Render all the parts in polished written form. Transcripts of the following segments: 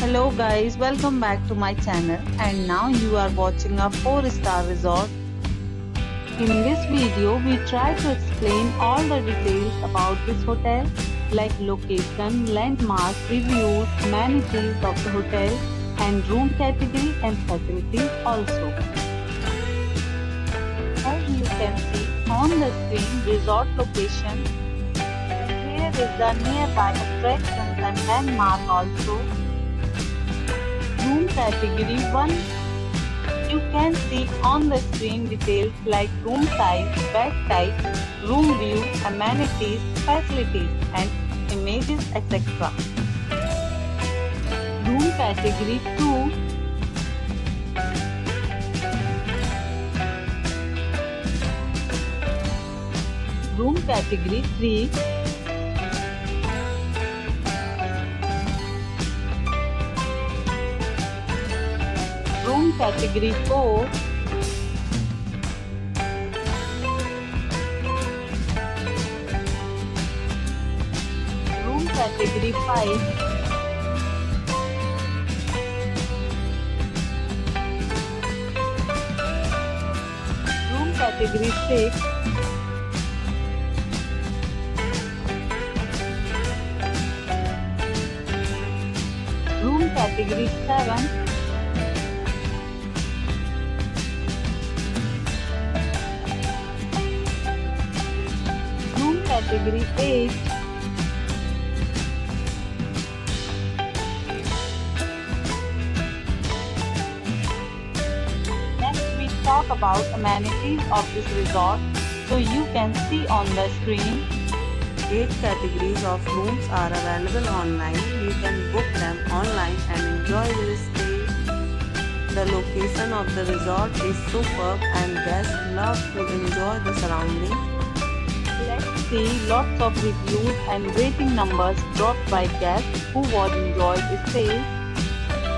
Hello guys, welcome back to my channel and now you are watching a 4-star resort. In this video, we try to explain all the details about this hotel like location, landmark, reviews, amenities of the hotel and room category and facilities also. As you can see on the screen, resort location. Here is the nearby attractions and landmark also. Room category 1. You can see on the screen details like room size, bed type, room view, amenities, facilities and images etc. Room category 2. Room category 3. Room category 4. Room category 5. Room category 6. Room category 7. Category 8. Next we talk about amenities of this resort, so you can see on the screen. 8 categories of rooms are available online. You can book them online and enjoy your stay. The location of the resort is superb and guests love to enjoy the surroundings. Let's see lots of reviews and rating numbers dropped by guests who was enjoyed stay.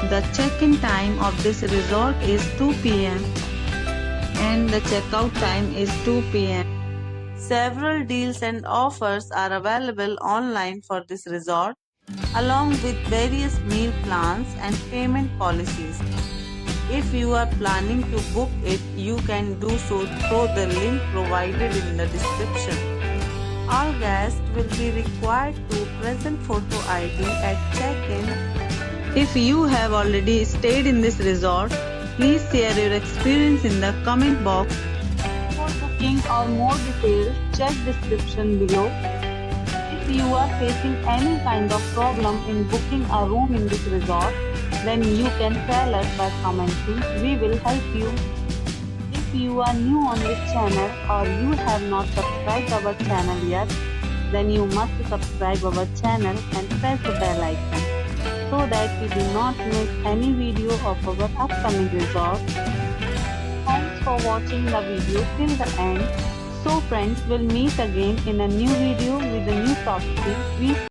The check-in time of this resort is 2 p.m. and the checkout time is 2 p.m. Several deals and offers are available online for this resort, along with various meal plans and payment policies. If you are planning to book it, you can do so through the link provided in the description. All guests will be required to present photo ID at check-in. If you have already stayed in this resort, please share your experience in the comment box. For booking or more details, check description below. If you are facing any kind of problem in booking a room in this resort, then you can tell us by commenting. We will help you. If you are new on this channel or you have not subscribed our channel yet, then you must subscribe our channel and press the bell icon so that you do not miss any video of our upcoming resort. Thanks for watching the video till the end. So friends, will meet again in a new video with a new topic.